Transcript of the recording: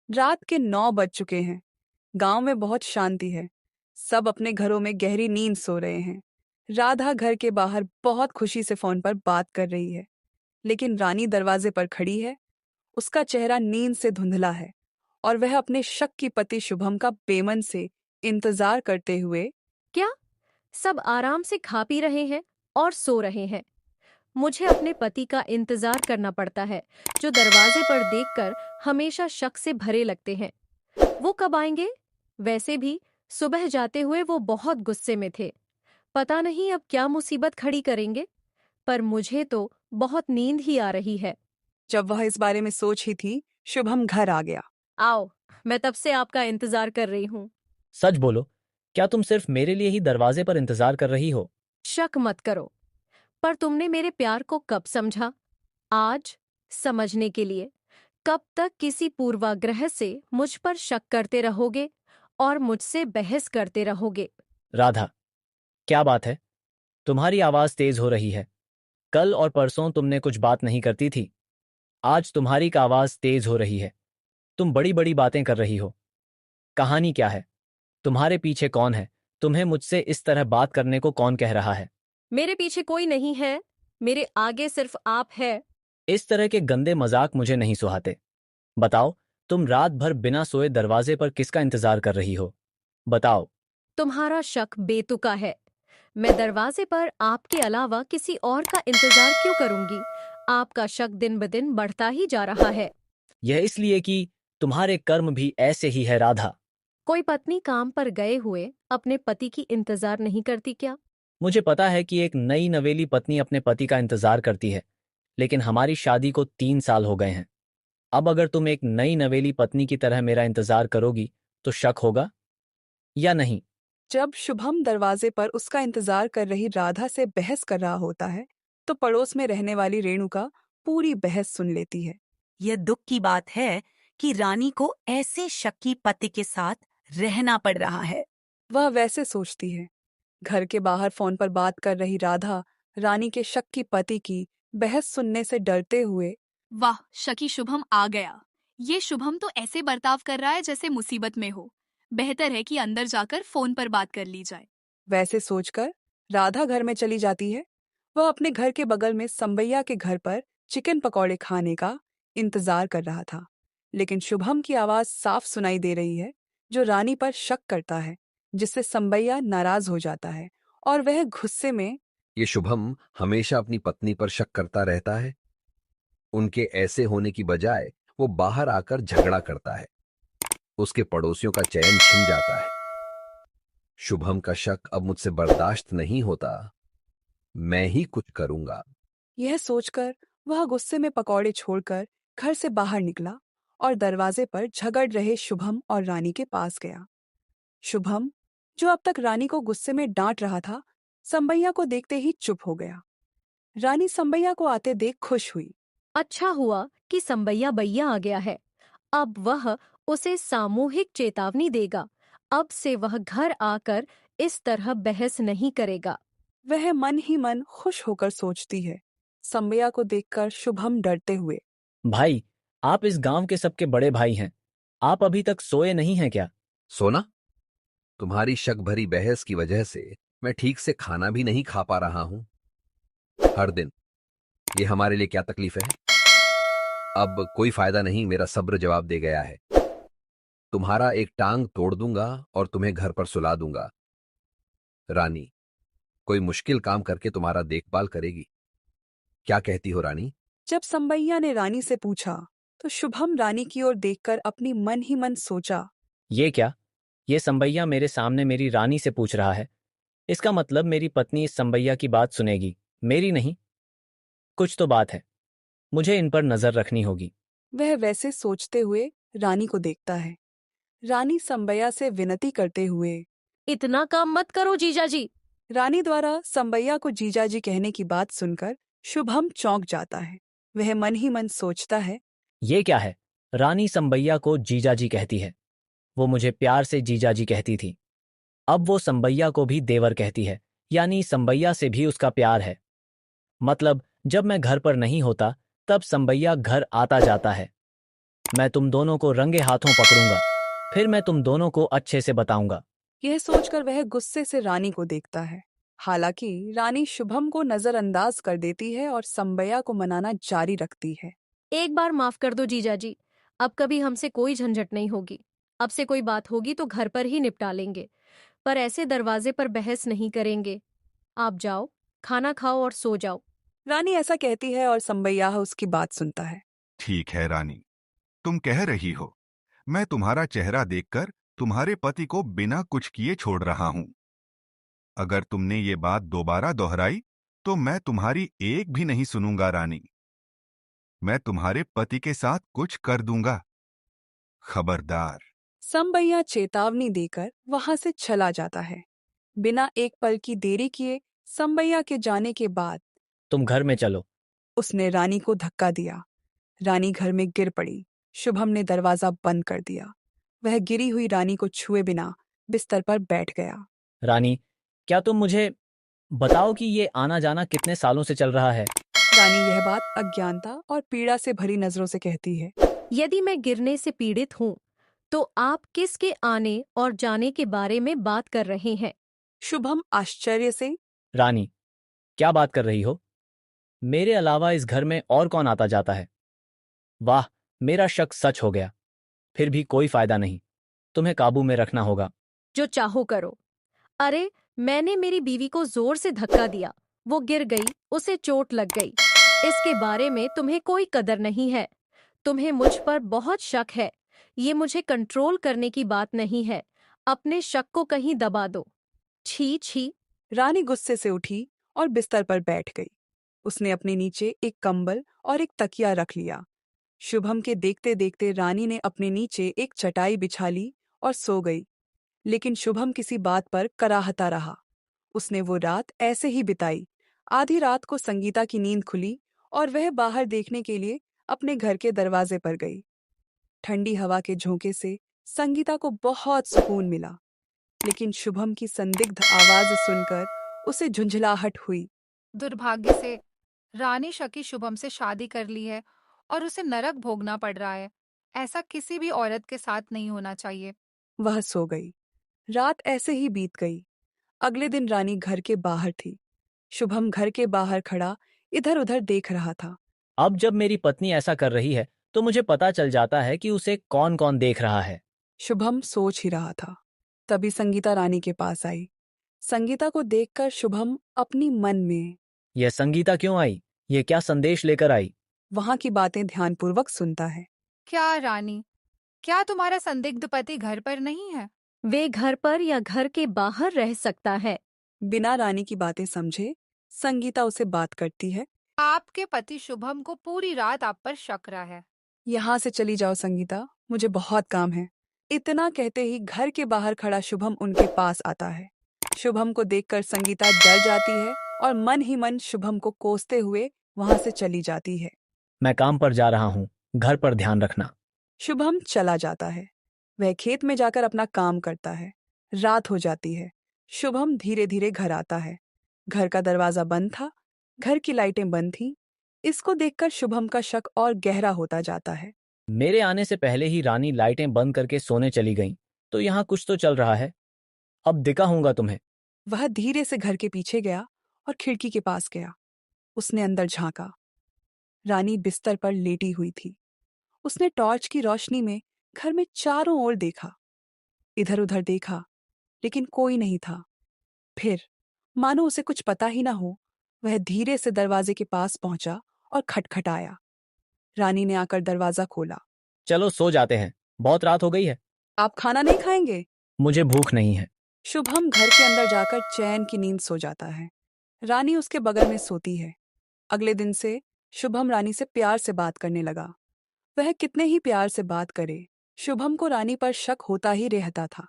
रात के 9 बज चुके हैं। गांव में बहुत शांति है। सब अपने घरों में गहरी नींद सो रहे हैं। राधा घर के बाहर बहुत खुशी से फोन पर बात कर रही है, लेकिन रानी दरवाजे पर खड़ी है। उसका चेहरा नींद से धुंधला है और वह अपने शक की पति शुभम का बेमन से इंतजार करते हुए। क्या सब आराम से खा पी रहे हैं और सो रहे हैं? मुझे अपने पति का इंतजार करना पड़ता है, जो दरवाजे पर देखकर हमेशा शक से भरे लगते हैं। वो कब आएंगे? वैसे भी सुबह जाते हुए वो बहुत गुस्से में थे। पता नहीं अब क्या मुसीबत खड़ी करेंगे, पर मुझे तो बहुत नींद ही आ रही है। जब वह इस बारे में सोच ही थी, शुभम घर आ गया। आओ, मैं तब से आपका इंतजार कर रही हूँ। सच बोलो, क्या तुम सिर्फ मेरे लिए ही दरवाजे पर इंतजार कर रही हो? शक मत करो, पर तुमने मेरे प्यार को कब समझा? आज समझने के लिए कब तक किसी पूर्वाग्रह से मुझ पर शक करते रहोगे और मुझसे बहस करते रहोगे? राधा, क्या बात है? तुम्हारी आवाज तेज हो रही है। कल और परसों तुमने कुछ बात नहीं करती थी। आज तुम्हारी का आवाज तेज हो रही है। तुम बड़ी बड़ी बातें कर रही हो। कहानी क्या है? तुम्हारे पीछे कौन है? तुम्हें मुझसे इस तरह बात करने को कौन कह रहा है? मेरे पीछे कोई नहीं है, मेरे आगे सिर्फ आप है। इस तरह के गंदे मजाक मुझे नहीं सुहाते। बताओ, तुम रात भर बिना सोए दरवाजे पर किसका इंतजार कर रही हो? बताओ। तुम्हारा शक बेतुका है। मैं दरवाजे पर आपके अलावा किसी और का इंतजार क्यों करूंगी? आपका शक दिन ब दिन बढ़ता ही जा रहा है। यह इसलिए कि तुम्हारे कर्म भी ऐसे ही है राधा। कोई पत्नी काम पर गए हुए अपने पति की इंतजार नहीं करती क्या? मुझे पता है कि एक नई नवेली पत्नी अपने पति का इंतजार करती है, लेकिन हमारी शादी को 3 साल हो गए हैं। अब अगर तुम एक नई नवेली पत्नी की तरह मेरा इंतजार करोगी तो शक होगा या नहीं? जब शुभम दरवाजे पर उसका इंतजार कर रही राधा से बहस कर रहा होता है, तो पड़ोस में रहने वाली रेणुका पूरी बहस सुन लेती है। यह दुख की बात है कि रानी को ऐसे शक्की पति के साथ रहना पड़ रहा है। वह वैसे सोचती है। घर के बाहर फोन पर बात कर रही राधा रानी के शक की पति की बहस सुनने से डरते हुए। वाह, शकी शुभम आ गया। ये शुभम तो ऐसे बर्ताव कर रहा है जैसे मुसीबत में हो। बेहतर है कि अंदर जाकर फोन पर बात कर ली जाए। वैसे सोचकर राधा घर में चली जाती है। वह अपने घर के बगल में संबैया के घर पर चिकन पकौड़े खाने का इंतजार कर रहा था, लेकिन शुभम की आवाज साफ सुनाई दे रही है, जो रानी पर शक करता है, जिससे संबैया नाराज हो जाता है और वह गुस्से में। ये शुभम हमेशा अपनी पत्नी पर शक करता रहता है। उनके ऐसे होने की बजाय वो बाहर आकर झगड़ा करता है। उसके पड़ोसियों का चैन छिन जाता है। शुभम का शक अब मुझसे बर्दाश्त नहीं होता। मैं ही कुछ करूंगा। यह सोचकर वह गुस्से में पकौड़े छोड़कर घर से बाहर निकला और दरवाजे पर झगड़ रहे शुभम और रानी के पास गया। शुभम, जो अब तक रानी को गुस्से में डांट रहा था, संबैया को देखते ही चुप हो गया। रानी संबैया को आते देख खुश हुई। अच्छा हुआ कि संबैया भैया आ गया है। अब वह उसे सामूहिक चेतावनी देगा। अब से वह घर आकर इस तरह बहस नहीं करेगा। वह मन ही मन खुश होकर सोचती है। संबैया को देखकर शुभम डरते हुए। भाई, आप इस गांव के सबके बड़े भाई हैं। आप अभी तक सोए नहीं हैं क्या? सोना? तुम्हारी शक भरी बहस की वजह से मैं ठीक से खाना भी नहीं खा पा रहा हूं। हर दिन ये हमारे लिए क्या तकलीफ है? अब कोई फायदा नहीं, मेरा सब्र जवाब दे गया है। तुम्हारा एक टांग तोड़ दूंगा और तुम्हें घर पर सुला दूंगा। रानी कोई मुश्किल काम करके तुम्हारा देखभाल करेगी। क्या कहती हो रानी? जब संबैया ने रानी से पूछा, तो शुभम रानी की ओर देखकर अपनी मन ही मन सोचा। ये क्या? ये संबैया मेरे सामने मेरी रानी से पूछ रहा है। इसका मतलब मेरी पत्नी इस संबैया की बात सुनेगी, मेरी नहीं। कुछ तो बात है। मुझे इन पर नजर रखनी होगी। वह वैसे सोचते हुए रानी को देखता है। रानी संबैया से विनती करते हुए। इतना काम मत करो जीजाजी। रानी द्वारा संबैया को जीजाजी कहने की बात सुनकर शुभम चौंक जाता है। वह मन ही मन सोचता है। ये क्या है? रानी संबैया को जीजाजी कहती है। वो मुझे प्यार से जीजाजी कहती थी। अब वो संबैया को भी देवर कहती है, यानी संबैया से भी उसका प्यार है। मतलब जब मैं घर पर नहीं होता तब संबैया घर आता जाता है। मैं तुम दोनों को रंगे हाथों पकड़ूंगा, फिर मैं तुम दोनों को अच्छे से बताऊंगा। यह सोचकर वह गुस्से से रानी को देखता है। हालांकि रानी शुभम को नजरअंदाज कर देती है और संबैया को मनाना जारी रखती है। एक बार माफ कर दो जीजा जी, अब कभी हमसे कोई झंझट नहीं होगी। अब से कोई बात होगी तो घर पर ही निपटा लेंगे, पर ऐसे दरवाजे पर बहस नहीं करेंगे। आप जाओ, खाना खाओ और सो जाओ। रानी ऐसा कहती है और संबैया उसकी बात सुनता है। ठीक है रानी, तुम कह रही हो, मैं तुम्हारा चेहरा देखकर तुम्हारे पति को बिना कुछ किए छोड़ रहा हूं। अगर तुमने ये बात दोबारा दोहराई तो मैं तुम्हारी एक भी नहीं सुनूंगा रानी। मैं तुम्हारे पति के साथ कुछ कर दूंगा, खबरदार। संबैया चेतावनी देकर वहां से चला जाता है। बिना एक पल की देरी किए संबैया के जाने के बाद तुम घर में चलो। उसने रानी को धक्का दिया। रानी घर में गिर पड़ी। शुभम ने दरवाजा बंद कर दिया। वह गिरी हुई रानी को छुए बिना बिस्तर पर बैठ गया। रानी, क्या तुम मुझे बताओ कि ये आना जाना कितने सालों से चल रहा है? रानी यह बात अज्ञानता और पीड़ा से भरी नजरों से कहती है। यदि मैं गिरने से पीड़ित हूँ, तो आप किसके आने और जाने के बारे में बात कर रहे हैं? शुभम आश्चर्य से। रानी, क्या बात कर रही हो? मेरे अलावा इस घर में और कौन आता जाता है? वाह, मेरा शक सच हो गया। फिर भी कोई फायदा नहीं, तुम्हें काबू में रखना होगा। जो चाहो करो। अरे, मैंने मेरी बीवी को जोर से धक्का दिया, वो गिर गई, उसे चोट लग गई। इसके बारे में तुम्हें कोई कदर नहीं है। तुम्हें मुझ पर बहुत शक है। ये मुझे कंट्रोल करने की बात नहीं है। अपने शक को कहीं दबा दो। छी छी। रानी गुस्से से उठी और बिस्तर पर बैठ गई। उसने अपने नीचे एक कंबल और एक तकिया रख लिया। शुभम के देखते देखते रानी ने अपने नीचे एक चटाई बिछा ली और सो गई। लेकिन शुभम किसी बात पर कराहता रहा। उसने वो रात ऐसे ही बिताई। आधी रात को संगीता की नींद खुली और वह बाहर देखने के लिए अपने घर के दरवाजे पर गई। ठंडी हवा के झोंके से संगीता को बहुत सुकून मिला। लेकिन शुभम की संदिग्ध आवाज सुनकर उसे झुंझलाहट हुई। दुर्भाग्य से रानी शकी शुभम से शादी कर ली है और उसे नरक भोगना पड़ रहा है। ऐसा किसी भी औरत के साथ नहीं होना चाहिए। वह सो गई। रात ऐसे ही बीत गई। अगले दिन रानी घर के बाहर थी। शुभम घर के बाहर खड़ा इधर उधर देख रहा था। अब जब मेरी पत्नी ऐसा कर रही है तो मुझे पता चल जाता है कि उसे कौन कौन देख रहा है। शुभम सोच ही रहा था। तभी संगीता रानी के पास आई। संगीता को देखकर शुभम अपनी मन में यह संगीता क्यों आई? ये क्या संदेश लेकर आई? वहां की बातें ध्यानपूर्वक सुनता है। क्या रानी, क्या तुम्हारा संदिग्ध पति घर पर नहीं है? वे घर पर या घर के बाहर रह सकता है। बिना रानी की बातें समझे संगीता उसे बात करती है। आपके पति शुभम को पूरी रात आप पर शक रहा है। यहाँ से चली जाओ संगीता, मुझे बहुत काम है। इतना कहते ही घर के बाहर खड़ा शुभम उनके पास आता है। शुभम को देखकर संगीता डर जाती है और मन ही मन शुभम को कोसते हुए वहां से चली जाती है। मैं काम पर जा रहा हूँ, घर पर ध्यान रखना। शुभम चला जाता है। वह खेत में जाकर अपना काम करता है। रात हो जाती है। शुभम धीरे धीरे घर आता है। घर का दरवाजा बंद था। घर की लाइटें बंद थीं। इसको देखकर शुभम का शक और गहरा होता जाता है। मेरे आने से पहले ही रानी लाइटें बंद करके सोने चली गईं, तो यहाँ कुछ तो चल रहा है। अब दिखाऊंगा तुम्हें। वह धीरे से घर के पीछे गया और खिड़की के पास गया। उसने अंदर झांका। रानी बिस्तर पर लेटी हुई थी। उसने टॉर्च की रोशनी में घर में चारों ओर देखा। इधर उधर देखा, लेकिन कोई नहीं था। फिर मानो उसे कुछ पता ही ना हो, वह धीरे से दरवाजे के पास पहुंचा और खटखटाया। रानी ने आकर दरवाजा खोला। चलो सो जाते हैं, बहुत रात हो गई है। आप खाना नहीं खाएंगे? मुझे भूख नहीं है। शुभम घर के अंदर जाकर चैन की नींद सो जाता है। रानी उसके बगल में सोती है। अगले दिन से शुभम रानी से प्यार से बात करने लगा। वह कितने ही प्यार से बात करे, शुभम को रानी पर शक होता ही रहता था।